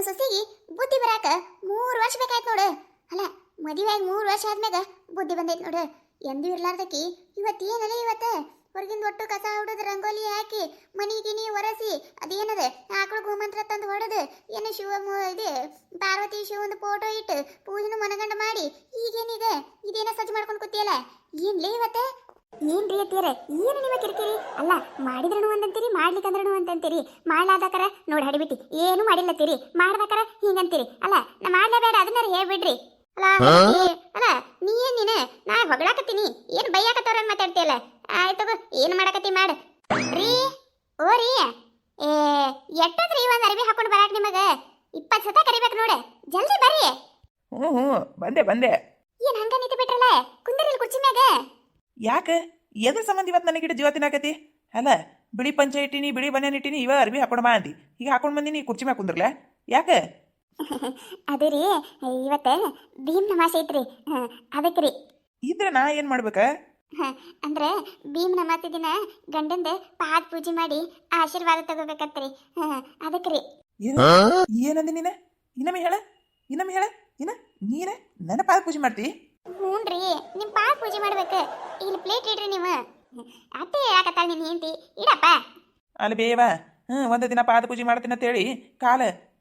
ಸೊಸೆಗೆ ಬುದ್ಧಿ ಬರಾಕ 3 ವರ್ಷ ಬೇಕಾಯ್ತು ನೋಡು. ಅಲ್ಲ ಮದುವೆಯಾಗಿ 3 ವರ್ಷ ಆದ್ಮ್ಯಾಗ ಬುದ್ಧಿ ಬಂದೈತೆ ನೋಡು. ಎಂದೂ ಇರ್ಲಾರ್ದಕ್ಕಿ ಇವತ್ತು ಏನಲ್ಲ ಇವತ್ತು ಹೊರಗಿಂದ ಒಟ್ಟು ಕಸ ಹೊಡೆದು ರಂಗೋಲಿ ಹಾಕಿ ಮನಿ ಗಿನಿ ಒರೆಸಿ ಅದೇನದ ಆಕಳು ಗೋಮಂತ್ರ ತಂದು ಹೊಡೆದು ಏನು ಇದೆ ಪಾರ್ವತಿ ಶಿವಂದು ಫೋಟೋ ಇಟ್ಟು ಪೂಜೆನ ಮನಗಂಡ ಮಾಡಿ ಈಗೇನಿದೆ ಇದೇನ ಸಜ್ಜು ಮಾಡ್ಕೊಂಡು ಕೂತಿಯಲ್ಲ ಏನ್ಲೇ ಇವತ್ತೆ? ಏನ್ರಿ ಅತ್ತೀರ ಏನು ನಿಮ್ಮ ಕಿರಿಕಿರಿ? ಅಲ್ಲ ಮಾಡಿದ್ರೂ ಒಂದಂತೀರಿ ಮಾಡ್ಲಿಕ್ಕಂದ್ರೂ ಅಂತಂತೀರಿ. ಮಾಡ್ಲಾದಕರ ನೋಡಿ ಹಡಿಬಿಟ್ಟಿ ಏನು ಮಾಡಿಲ್ಲತ್ತೀರಿ, ಮಾಡ್ದಾಕರ ಹಿಂಗಂತೀರಿ. ಅಲ್ಲ ನಾ ಮಾಡ್ಲೇಬೇಡ ಅದನ್ನಾರು ಹೇಳ್ಬಿಡ್ರಿ. ಅಲ್ಲ ಅಲ್ಲ ನೀ ನಾ ಹೊಗಳಾಕತ್ತೀನಿ ಏನು ಬೈಯಾಕತ್ತವ್ರ ಮಾತಾಡ್ತೀಯಲ್ಲ. ಆಯ್ತು ಏನು ಮಾಡಕತ್ತಿ ಮಾಡ ರೀ. ಓ ರೀ ಎಷ್ಟೊತ್ರಿ ಒಂದು ಅರಬಿ ಹಾಕೊಂಡು ಬರಾಕ್ ನಿಮಗ 20 ಸತ ಕರಿಬೇಕು ನೋಡೆ, ಜಲ್ದಿ ಬರ್ರಿ. ಹ್ಞೂ ಬಂದೆ. ಏನ್ ಹಂಗ ನಿಂತು ಬಿಟ್ರಲ್ಲ, ಕುಂದರಿಲ್ ಕುರ್ಚಿ ಮ್ಯಾಗ. ಯಾಕೆ ಎದ್ರ ಸಂಬಂಧ ಇವತ್ತು ನನಗಿಡ ಜೀವ ತಿನ್ನಾಕತಿ? ಅಲ್ಲ ಬಿಳಿ ಪಂಚೆ ಇಟ್ಟಿನಿ, ಬಿಳಿ ಬನ್ಯಾನ ಇಟ್ಟಿನಿ, ಇವ ಅರ್ಬಿ ಹಾಕೊಂಡು ಬಾ ಅಂದಿ. ಈಗ ಹಾಕೊಂಡು ಬಂದಿನಿ ಕುರ್ಚಿ ಮ್ಯಾಗ ಕುಂದ್ರಲ್ಲ ಯಾಕೆ? ಅದು ರೀ ಇವತ್ತ ಭೀಮ್ ನಮಾಸೆ ಐತ್ರಿ, ಅದಕ್ಕೆ ರೀ. ಇದ್ರೆ ನಾ ಏನು ಮಾಡ್ಬೇಕ? ಅಂದ್ರೆ ಭೀಮ್ ನಮಾಸೆ ದಿನ ಗಂಡಂದ ಪಾದ ಪೂಜೆ ಮಾಡಿ ಆಶೀರ್ವಾದ ತಗೋಬೇಕತ್ರಿ, ಅದಕ್ಕೆ ರೀ. ಏನಂದಿ ನೀನ? ಇನ್ನೊಮ್ಮೆ ಹೇಳ ನೀನ ನನ್ನ ಪಾದ ಪೂಜೆ ಮಾಡ್ತಿ? ಹ್ಞೂನ್ರಿ, ನಿಮ್ಮ ಪಾದ ಪೂಜೆ ಮಾಡ್ಬೇಕು. ಇಲ್ಲಿ ಪ್ಲೇಟ್ ಇಡ್ರಿ ನೀವು. ಅತ್ತೆ ಹೇಳಕತ್ತಾಳ ನಿನ್ನ ಹೆಂಡತಿ ಇಡಪ್ಪ. ಅಲ್ಲಿ ಬೇವ ಒಂದು ದಿನ ಪಾದ ಪೂಜೆ ಮಾಡ್ತೀನಿ ಅಂತೇಳಿ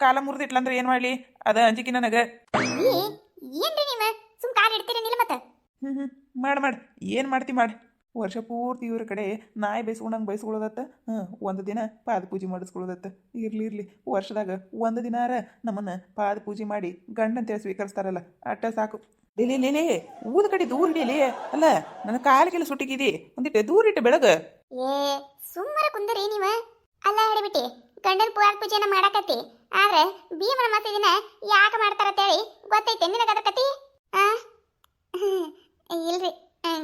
ಕಾಲ ಮುರಿದಿಟ್ಲಂದ್ರೆ ಏನು ಮಾಡಲಿ? ಅದ ಅಂಜಿಕೆ ನನಗೆ. ಏನ್ರಿ ನೀವು ಸುಮ್ ಕಾಲು ಇಡ್ತೀರಿ ನಿಲ್ಲ ಮತ್ತೆ? ಮಾಡು ಏನು ಮಾಡ್ತಿ ಮಾಡಿ. ವರ್ಷ ಪೂರ್ತಿ ಇವ್ರ ಕಡೆ ನಾಯಿ ಬೈಸ್ಕೊಳ್ಳೋದತ್ತ, ಒಂದು ದಿನ ಪಾದ ಪೂಜೆ ಮಾಡಿಸ್ಕೊಳ್ಳೋದತ್ತ. ಇರ್ಲಿ ವರ್ಷದಾಗ ಒಂದು ದಿನಾರ ನಮ್ಮನ್ನ ಪಾದ ಪೂಜೆ ಮಾಡಿ ಗಂಡಂತೇಳಿ ಸ್ವೀಕರಿಸ್ತಾರಲ್ಲ, ಅಟ್ಟ ಸಾಕು. ಲೇ ಊದ ಕಡೆ ದೂರ ಇಡೀಲಿ. ಅಲ್ಲ ನನ್ನ ಕಾಲಿಗೆಲ್ಲ ಸುಟ್ಟಿಗಿದಿ, ಒಂದಿಟ್ಟು ದೂರ ಇಟ್ಟು ಬೆಳಗ. ಸುಮ್ಮನೆ ಕುಂದರಿ ನೀವ. ಅಲ್ಲ ಹಿಡಿಬಿಟ್ಟಿ ಗಂಡನ ಪಾದ ಪೂಜೆನ ಮಾಡಾಕತ್ತಿ, ಆದ್ರೆ ಭೀಮನ ಮಾತೆ ದಿನ ಯಾಕೆ ಮಾಡ್ತಾರತ್ತೇಳಿ ಗೊತ್ತೈತೆ ನಿನಗ ಅದ್ರ ಕತಿ? ಇಲ್ರಿ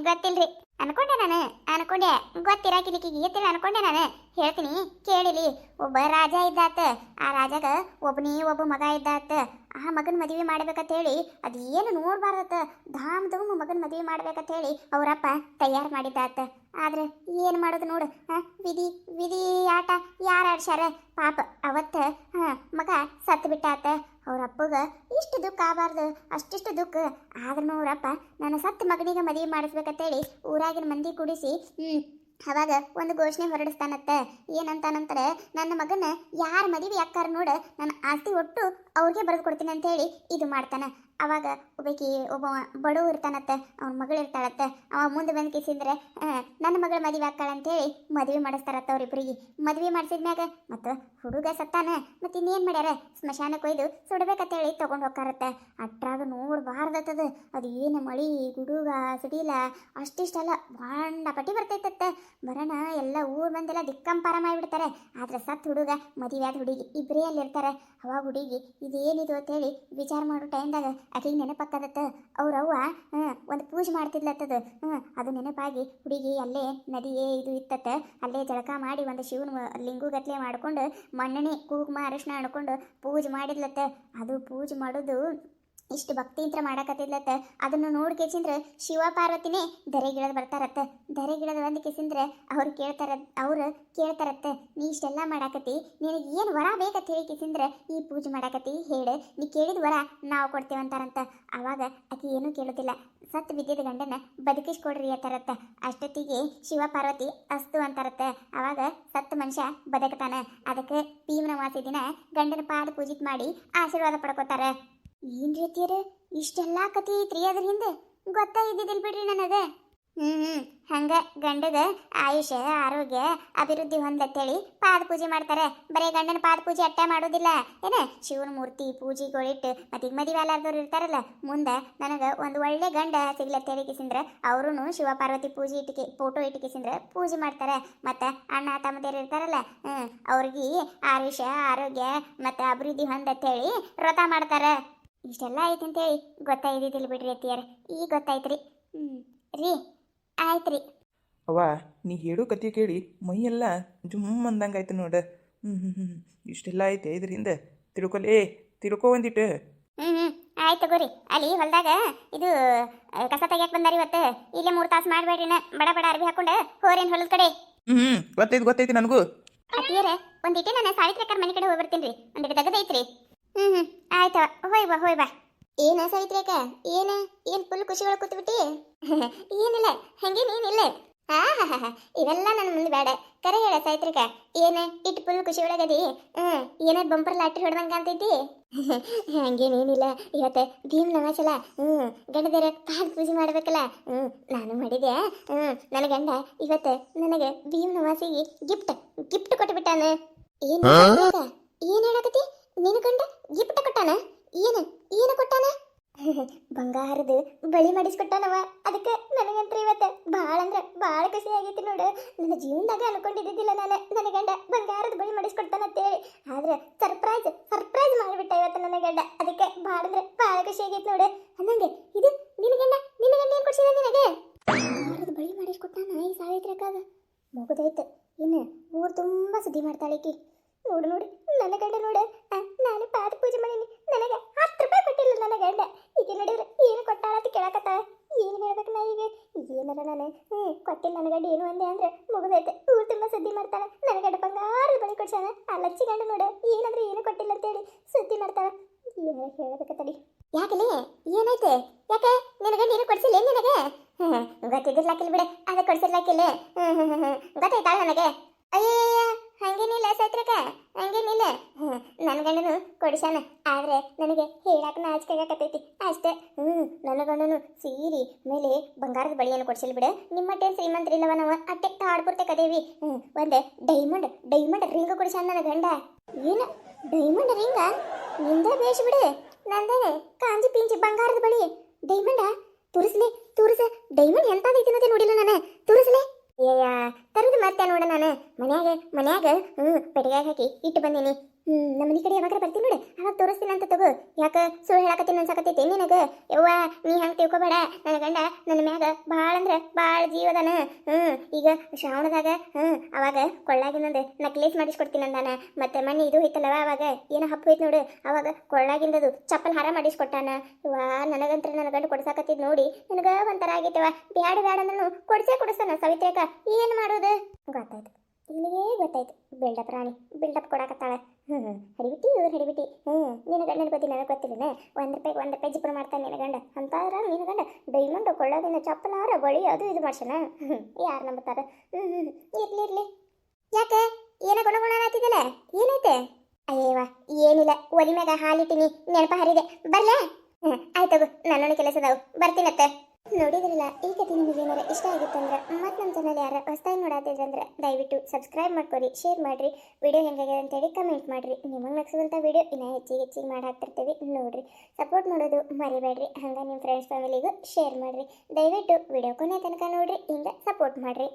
ಗೊತ್ತಿಲ್ರಿ. ಅನ್ಕೊಂಡೆ ಗೊತ್ತಿರಾಕಿಲಿಕ್ಕಿಗೆ ಎತ್ತಿಲ್ಲ ಅನ್ಕೊಂಡೆ ನಾನು. ಹೇಳ್ತೀನಿ ಕೇಳಿಲಿ. ಒಬ್ಬ ರಾಜ ಇದ್ದಾತ, ಆ ರಾಜಾಗ ಒಬ್ಬ ಮಗ ಇದ್ದಾತ. ಆ ಮಗನ ಮದುವೆ ಮಾಡ್ಬೇಕಂತ ಹೇಳಿ ಅದೇನು ನೋಡ್ಬಾರ್ದತ್ತ, ಧಾಮ್ ಮಗನ ಮದುವೆ ಮಾಡ್ಬೇಕಂತ ಹೇಳಿ ಅವರಪ್ಪ ತಯಾರು ಮಾಡಿದ್ದಾತ. ಆದ್ರೆ ಏನು ಮಾಡೋದು ನೋಡು, ವಿಧಿ ಆಟ ಯಾರು ಆಡ್ಸ್ಯಾರ? ಪಾಪ ಅವತ್ತ ಮಗ ಸತ್ತು ಬಿಟ್ಟಾತ. ಅವ್ರಪ್ಪಗ ಇಷ್ಟು ದುಃಖ ಆಗಬಾರ್ದು, ಅಷ್ಟಿಷ್ಟು ದುಃಖ ಆದ್ರೂ ಅವರಪ್ಪ ನನ್ನ ಸತ್ತ ಮಗನಿಗೆ ಮದುವೆ ಮಾಡಿಸ್ಬೇಕಂತೇಳಿ ಊರಾಗಿನ ಮಂದಿ ಕೂಡಿಸಿ ಅವಾಗ ಒಂದು ಘೋಷಣೆ ಹೊರಡಿಸ್ತಾನತ್ತ. ಏನಂತಾನಂತಾರೆ, ನನ್ನ ಮಗನ ಯಾರ ಮದುವೆ ಅಕ್ಕಾರ ನೋಡ ನನ್ನ ಆಸ್ತಿ ಒಟ್ಟು ಅವ್ರಿಗೆ ಬರೆದು ಕೊಡ್ತೀನಿ ಅಂತೇಳಿ ಇದು ಮಾಡ್ತಾನ. ಅವಾಗ ಒಬ್ಬ ಬಡವ ಇರ್ತಾನತ್ತ, ಅವನ ಮಗಳು ಇರ್ತಾಳತ್ತ. ಅವ ಮುಂದೆ ಬಂದು ಕಿಸಿಂದ್ರೆ ನನ್ನ ಮಗಳ ಮದುವೆ ಅಕ್ಕಾಳ ಅಂತೇಳಿ ಮದುವೆ ಮಾಡಿಸ್ತಾರತ್ತ. ಅವ್ರಿಬ್ರಿಗೆ ಮದುವೆ ಮಾಡಿಸಿದ್ಮ್ಯಾಗ ಮತ್ತು ಹುಡುಗ ಸತ್ತಾನ. ಮತ್ತು ಇನ್ನೇನು ಮಾಡ್ಯಾರ, ಸ್ಮಶಾನಕ್ಕೆ ಒಯ್ದು ಸುಡಬೇಕಂತೇಳಿ ತೊಗೊಂಡು ಹೋಗ್ತಾರತ್ತ. ಅಟ್ರಾಗ ನೋಡ್ಬಾರ್ದತ್ತದ, ಅದು ಏನು ಮಳಿ ಗುಡುಗ ಸಿಡಿಲ ಅಷ್ಟಿಷ್ಟಲ್ಲ ಭಾಂಡ ಪಟ್ಟಿ ಬರ್ತೈತತ್ತ. ಬರೋಣ ಎಲ್ಲ ಊರು ಬಂದೆಲ್ಲ ದಿಕ್ಕಂಪಾರ ಮಾಡಿಬಿಡ್ತಾರೆ. ಆದ್ರೆ ಸತ್ ಹುಡುಗ ಮದುವೆ ಆದ ಹುಡುಗಿ ಇಬ್ಬರೇ ಅಲ್ಲಿರ್ತಾರೆ. ಅವಾಗ ಹುಡುಗಿ ಇದೇನಿದು ಅಂತೇಳಿ ವಿಚಾರ ಮಾಡೋ ಟೈಮ್ದಾಗ ಆಕೆಗೆ ನೆನಪಾಕ್ಕದತ್ತ. ಅವ್ರವ್ವ ಒಂದು ಪೂಜೆ ಮಾಡ್ತಿದ್ಲತ್ತದ. ಅದು ನೆನಪಾಗಿ ಹುಡುಗಿ ಅಲ್ಲೇ ನದಿಯೇ ಇದು ಇತ್ತತ್ತ, ಅಲ್ಲೇ ಜಳಕ ಮಾಡಿ ಒಂದು ಶಿವನ ಲಿಂಗು ಗಟ್ಲೆ ಮಾಡ್ಕೊಂಡು ಮಣ್ಣೆಣ್ಣೆ ಕುಂಕುಮ ಅರಿಶಿನ ಅಣ್ಕೊಂಡು ಪೂಜೆ ಮಾಡಿದ್ಲತ್ತ. ಅದು ಪೂಜೆ ಮಾಡೋದು ಇಷ್ಟು ಭಕ್ತಿಯಿಂದ ಮಾಡಕತ್ತಿದ್ಲತ್ತ. ಅದನ್ನು ನೋಡಿ ಕೇಸಿಂದ್ರೆ ಶಿವ ಪಾರ್ವತಿನೇ ಧರೆಗಿಳದ್ ಬರ್ತಾರತ್ತ. ಧರೆಗಿಳದ್ ಬಂದು ಕೇಸಿಂದ್ರೆ ಅವ್ರು ಕೇಳ್ತಾರತ್ತ, ನೀ ಇಷ್ಟೆಲ್ಲ ಮಾಡಾಕತ್ತಿ, ನಿನಗೆ ಏನು ವರ ಬೇಕಂತ ಹೇಳಿ ಕೇಸಿಂದ್ರೆ ಈ ಪೂಜೆ ಮಾಡಾಕತ್ತಿ ಹೇಳು, ನೀ ಕೇಳಿದ ವರ ನಾವು ಕೊಡ್ತೇವಂತಾರಂತ. ಅವಾಗ ಆಕೆ ಏನೂ ಕೇಳೋದಿಲ್ಲ, ಸತ್ತು ಬಿದ್ದಿದ್ದ ಗಂಡನ ಬದುಕಿಸ್ಕೊಡ್ರಿ ಅಂತಾರತ್ತ. ಅಷ್ಟೊತ್ತಿಗೆ ಶಿವ ಪಾರ್ವತಿ ಅಸ್ತು ಅಂತಾರತ್ತ. ಅವಾಗ ಸತ್ತು ಮನುಷ್ಯ ಬದುಕ್ತಾನ. ಅದಕ್ಕೆ ಭೀಮನ ಮಾಸಿ ದಿನ ಗಂಡನ ಪಾದ ಪೂಜೆ ಮಾಡಿ ಆಶೀರ್ವಾದ ಪಡ್ಕೋತಾರ. ಏನ್ ರೀತಿಯರ ಇಷ್ಟೆಲ್ಲ ಕತಿ ಐತ್ರಿ ಅದ್ರ ಹಿಂದೆ ಗೊತ್ತಾ ಇದ್ದಿದ್ದಿಲ್ ಬಿಡ್ರಿ ನನಗೆ. ಹಂಗ ಗಂಡಗ ಆಯುಷ್ಯ ಆರೋಗ್ಯ ಅಭಿವೃದ್ಧಿ ಹೊಂದತ್ತೇಳಿ ಪಾದ ಪೂಜೆ ಮಾಡ್ತಾರೆ. ಬರೀ ಗಂಡನ ಪಾದ ಪೂಜೆ ಅಟ್ಟೆ ಮಾಡೋದಿಲ್ಲ ಏನ, ಶಿವನ ಮೂರ್ತಿ ಪೂಜೆಗಳಿಟ್ಟು ಮತ್ತೆ ಈಗ ಮದುವೆ ಆಲಾರ್ದವ್ರು ಇರ್ತಾರಲ್ಲ, ಮುಂದೆ ನನಗೆ ಒಂದು ಒಳ್ಳೆ ಗಂಡ ಸಿಗ್ಲತ್ತೇಳಿ ಕಿಸಿಂದ್ರೆ ಅವರು ಶಿವ ಪಾರ್ವತಿ ಪೂಜೆ ಫೋಟೋ ಇಟ್ಟಿಕಿಸಿಂದ್ರೆ ಪೂಜೆ ಮಾಡ್ತಾರೆ. ಮತ್ತೆ ಅಣ್ಣ ತಮ್ಮದೇರು ಇರ್ತಾರಲ್ಲ, ಅವ್ರಿಗೆ ಆಯುಷ್ಯ ಆರೋಗ್ಯ ಮತ್ತೆ ಅಭಿವೃದ್ಧಿ ಹೊಂದತ್ತೇಳಿ ವ್ರತ ಮಾಡ್ತಾರೆ. ಇಷ್ಟೆಲ್ಲ ಐತಿ ಅಂತೇಳಿ ಗೊತ್ತಾಯ್ದಿದ್ದಿಲ್ಲ ಬಿಡ್ರಿ ಅತ್ತಿಯಾರ, ಈಗ ಗೊತ್ತಾಯ್ತ್ರಿ. ರೀ ಆಯ್ತ್ರಿ. ಅವ್ವ ನೀ ಹೇಳೋ ಕತೆ ಕೇಳಿ ಮೈಯೆಲ್ಲ ಜುಮ್ ಅಂದಂಗಾಯ್ತು ನೋಡ. ಇಷ್ಟೆಲ್ಲ ಐತೆ ಇದರಿಂದ ತಿಳ್ಕೊ ಒಂದಿಟ್ಟು. ಆಯ್ತು ತಗೋರಿ. ಅಲ್ಲಿ ಹೊಲ್ದಾಗ ಇದು ಕಸ ತೆಗಿಯಕ್ಕೆ ಬಂದಾರಿ ಇವತ್ತು. ಇಲ್ಲೇ 3 ತಾಸು ಮಾಡಬೇಡ್ರಿನ, ಬಡ ಅರ್ಬಿ ಹಾಕೊಂಡು ಹೋರೇನು ಹೊಲದ ಕಡೆ. ಗೊತ್ತೈತಿ ನನಗೂ. ಅತ್ತಿಯರ ಒಂದಿಟ್ಟು ನಾನು ಸಾವಿತ್ರಿ ಅಕ್ಕರ ಮನೆ ಕಡೆ ಹೋಗಿ ಬರ್ತೀನಿ ರೀ, ಒಂದಿಟ್ಟು ತೆಗದೈತ್ರಿ. ಹ್ಮ್ ಆಯ್ತವ ಹೋಯ್ ಬಾ ಏನ ಸವಿತ್ರೇಕ ಏನ್ ಫುಲ್ ಖುಷಿ ಒಳಗೆ ಕೂತ್ಬಿಟ್ಟಿ ಏನಿಲ್ಲ ಹಂಗೆ ನೀನಿಲ್ಲ ಇವೆಲ್ಲ ನನ್ನ ಮುಂದೆ ಬೇಡ ಕರೆ ಹೇಳ ಸವಿತ್ರೇಕ ಏನ ಇಟ್ಟು ಫುಲ್ ಖುಷಿ ಒಳಗದಿ ಏನ ಬಂಪರ್ ಲಾಟ್ರಿ ಹೊಡೆದಂಗ ಅಂತೈತಿ ಹಂಗೇನೇನಿಲ್ಲ ಇವತ್ತು ಭೀಮ್ ನವಾಸಲ್ಲ ಗಂಡದೇರ ಪಾದ ಪೂಜೆ ಮಾಡ್ಬೇಕಲ್ಲ ನಾನು ಮಾಡಿದೆ ನನ್ನ ಗಂಡ ಇವತ್ತು ನನಗೆ ಭೀಮ್ ನವಾಸಿಗೆ ಗಿಫ್ಟ್ ಕೊಟ್ಬಿಟ್ಟಾನ ಏನ್ ಹೇಳಕತಿ ನಿನ್ನ ಗಂಡ ಗಿಫ್ಟ್ ಕೊಟ್ಟಾನ ಏನು ಕೊಟ್ಟಾನ ಬಂಗಾರದ ಬಳಿ ಮಾಡಿಸ್ಕೊಟ್ಟಾನವ ಅದಕ್ಕೆ ನನಗಂತ್ರ ಇವತ್ತು ಭಾಳ ಖುಷಿ ಆಗೈತಿ ನೋಡು ನನ್ನ ಜೀವನದಾಗ ಅನ್ಕೊಂಡಿದ್ದಿಲ್ಲ ನಾನು ನನ್ನ ಗಂಡ ಬಂಗಾರದ ಬಳಿ ಮಾಡಿಸ್ಕೊಡ್ತಾನ ಅಂತೇಳಿ ಆದ್ರೆ ಸರ್ಪ್ರೈಸ್ ಮಾಡಿಬಿಟ್ಟ ಇವತ್ತು ನನ್ನ ಗಂಡ ಅದಕ್ಕೆ ಭಾಳ ಖುಷಿ ಆಗೈತಿ ನೋಡು ಅನ್ನಂಗೆ ಇದು ನಿನ್ನ ಗಂಡ ಏನು ಕೊಡ್ಸಿದ ನಿನಗೆ ಬಂಗಾರದ ಬಳಿ ಮಾಡಿಸ್ಕೊಟ್ಟಾನ ಈ ಸಾವಿತ್ರಕ್ಕಾಗ ಮುಗಿದೈತೆ ಇನ್ನು ಊರು ತುಂಬ ಸುದ್ದಿ ಮಾಡ್ತಾಳಿಕಿ ನೋಡು ನನ್ನ ಗಂಡ ನೋಡು ನಾನು ಪಾದ ಪೂಜೆ ಮಾಡೀನಿ ನನಗೆ 10 ರೂಪಾಯಿ ಕೊಟ್ಟಿಲ್ಲ ನನ್ನ ಗಂಡ ಈಗ ನೋಡಿದ್ರೆ ಏನು ಕೊಟ್ಟಾಳ ಅಂತ ಕೇಳಕತ್ತಾಳ ಏನು ಹೇಳ್ಬೇಕು ನಾ ಈಗ ಏನಾರ ನಾನು ಕೊಟ್ಟಿಲ್ಲ ನನ್ನ ಗಂಡ ಏನು ಅಂದೆ ಅಂದ್ರೆ ಮುಗಿದೈತೆ ಊರು ತುಂಬ ಸುದ್ದಿ ಮಾಡ್ತಾಳೆ ನನ್ನ ಗಂಡ ಬಂಗಾರದ ಬಳಿ ಕೊಡ್ಸಾನ ಆ ಲಚ್ಚಿ ಗಂಡ ನೋಡು ಏನಂದ್ರೆ ಏನು ಕೊಟ್ಟಿಲ್ಲ ಅಂತೇಳಿ ಸುದ್ದಿ ಮಾಡ್ತಾಳೆ ಏನಾರ ಹೇಳ್ಬೇಕತ್ತಡಿ ಯಾಕಲೇ ಏನಾಯ್ತು ಯಾಕೆ ನಿನ್ನ ಗಂಡ ಏನು ಕೊಡ್ಸಿಲ್ಲ ನಿನಗೆ ಗೊತ್ತಿದ್ದಿರ್ಲಾಕಿಲ್ಲ ಬಿಡೆ ಅದ ಕೊಡ್ಸಿರ್ಲಾಕಿಲ್ಲ ಗೊತ್ತಾಯ್ತಾಳ ನನಗೆ ಅಯ್ಯಯ್ಯ ಹಂಗೇನಿಲ್ಲ ಸೈತ್ರಕ ಹಂಗೇನಿಲ್ಲ ನನ್ನ ಗಂಡನು ಕೊಡಿಸಾನ ಆದ್ರೆ ನನಗೆ ಹೇಳಕ್ಕೆ ನಾಚಿಕೆ ಆಗಕತ್ತೈತಿ ಅಷ್ಟೇ ನನ್ನ ಗಂಡನು ಸೀರಿ ಮೇಲೆ ಬಂಗಾರದ ಬಳಿಯನ್ನು ಕೊಡ್ಸಿಲ್ ಬಿಡ ನಿಮ್ಮಟ್ಟೆ ಶ್ರೀಮಂತರಿಲ್ಲವ ನಾವು ಅಟ್ಟೆ ತಾಡ್ಪುರ್ತೆ ಕದೇವಿ ಒಂದು ಡೈಮಂಡ್ ರಿಂಗ್ ಕೊಡಿಸಾನ ನನ್ನ ಗಂಡ ಏನು ಡೈಮಂಡ್ ರಿಂಗ ನಿಂದ ಬೇಷ್ ಬಿಡು ನಂದೇನೆ ಕಾಂಜಿ ಪಿಂಜಿ ಬಂಗಾರದ ಬಳಿ ಡೈಮಂಡ ತೋರಿಸ ಡೈಮಂಡ್ ಎಂತದೈತಿ ಅನ್ನೋದೇ ನೋಡಿಲ್ಲ ನಾನು ತೋರಿಸ್ಲೆ ಅಯ್ಯ ತರದು ಮತ್ತೆ ನೋಡ ನಾನು ಮನ್ಯಾಗ ಪೆಟ್ಟಿಗೆ ಹಾಕಿ ಇಟ್ಟು ಬಂದೀನಿ ನಮ್ಮ ಮನೆ ಕಡೆ ಯಾವಾಗ ಬರ್ತೀನಿ ನೋಡು ಅವಾಗ ತೋರಿಸ್ತೀನಿ ಅಂತ ತಗೋ ಯಾಕೆ ಸುಳ್ಳು ಹೇಳಕತ್ತೀನಿ ಅನ್ಸಕತ್ತೈತಿ ನಿನಗೆ ಯವ್ವ ನೀ ಹಂಗೆ ತಿಳ್ಕೊಬೇಡ ನನ್ನ ಗಂಡ ನನ್ನ ಮ್ಯಾಗ ಭಾಳ ಅಂದ್ರೆ ಭಾಳ ಜೀವದಾನ ಈಗ ಶ್ರಾವಣದಾಗ ಅವಾಗ ಕೊಳ್ಳಾಗಿಂದೊಂದು ನಕ್ಲೇಸ್ ಮಾಡಿಸ್ಕೊಡ್ತೀನಿ ಅಂದಾನ ಮತ್ತೆ ಮನೆ ಇದು ಹೋಯ್ತಲ್ಲವ ಅವಾಗ ಏನೋ ಹಪ್ಪು ಹೋಯ್ತು ನೋಡು ಅವಾಗ ಕೊಳ್ಳಾಗಿಂದದು ಚಪ್ಪಲ್ ಹಾರ ಮಾಡಿಸ್ಕೊಟ್ಟಾನ ವಾ ನನಗಂತ್ರ ನನ್ನ ಗಂಡ ಕೊಡ್ಸಾಕತ್ತಿದ್ ನೋಡಿ ನನಗೆ ಒಂಥರ ಆಗೈತವ ಬ್ಯಾಡ ಅಂದ್ರೂ ಕೊಡಿಸ್ತಾನ ಸವಿತ್ರೇಕ ಏನು ಮಾಡೋದು ಗೊತ್ತಾಯ್ತು ಇಲ್ಲಿಗೆ ಗೊತ್ತಾಯ್ತು ಬಿಲ್ಡಪ್ ಕೊಡಕತ್ತಾಳ ಹಡಿಬಿಟ್ಟಿ ನಿನ್ನ ಗಂಡನ ಬಗ್ಗೆ ನನಗೆ ಗೊತ್ತಿಲ್ಲ ಒಂದು ರೂಪಾಯಿ ಜಿಪ್ಪು ಮಾಡ್ತಾನೆ ನಿನ್ನ ಗಂಡ ಅಂತಾರ ನಿನ್ನ ಗಂಡ ಡೈಮಂಡ್ ಕೊಳ್ಳೋದಿನ ಚಪ್ಪಲಾರ ಬಳಿ ಅದು ಇದು ಮಾಡ್ಸಣ ಯಾರು ನಂಬುತ್ತಾರ ಇರ್ಲಿ ಯಾಕೆ ಏನೋ ಗುಣ ಆತಿದ್ದಲ್ಲ ಏನೈತೆ ಅಯ್ಯವ್ವ ಏನಿಲ್ಲ ಒಲಿ ಮ್ಯಾಗ ಹಾಲಿಟ್ಟಿನಿ ನೆನಪ ಹರಿದೆ ಬರ್ಲಾ ಆಯ್ತಗು ನನ್ನೊಂದು ಕೆಲಸದವು ಬರ್ತೀನತ್ತೆ ನೋಡಿದ್ರಲ್ಲ ಈ ಕಥೆ ನಿಮಗೆ ಏನಾರ ಇಷ್ಟ ಆಗಿತ್ತಂದ್ರೆ ಮತ್ತು ನಮ್ಮ ಚಾನಲ್ ಯಾರು ಹೊಸದಾಗಿ ನೋಡಾತಿದ್ರಂದ್ರೆ ದಯವಿಟ್ಟು ಸಬ್ಸ್ಕ್ರೈಬ್ ಮಾಡ್ಕೊರಿ ಶೇರ್ ಮಾಡಿರಿ ವಿಡಿಯೋ ಹೆಂಗಾಗಿದೆ ಅಂತೇಳಿ ಕಮೆಂಟ್ ಮಾಡಿರಿ ನಿಮಗೆ ನಗಿಸುವಂಥ ವಿಡಿಯೋ ಇನ್ನೂ ಹೆಚ್ಚಿಗೆ ಮಾಡಿ ಹಾಕ್ತಿರ್ತೀವಿ ನೋಡಿರಿ ಸಪೋರ್ಟ್ ಮಾಡೋದು ಮರಿಬೇಡ್ರಿ ಹಂಗೆ ನಿಮ್ಮ ಫ್ರೆಂಡ್ಸ್ ಫ್ಯಾಮಿಲಿಗೂ ಶೇರ್ ಮಾಡಿರಿ ದಯವಿಟ್ಟು ವಿಡಿಯೋ ಕೊನೆ ತನಕ ನೋಡಿರಿ ಹಿಂಗೆ ಸಪೋರ್ಟ್ ಮಾಡಿರಿ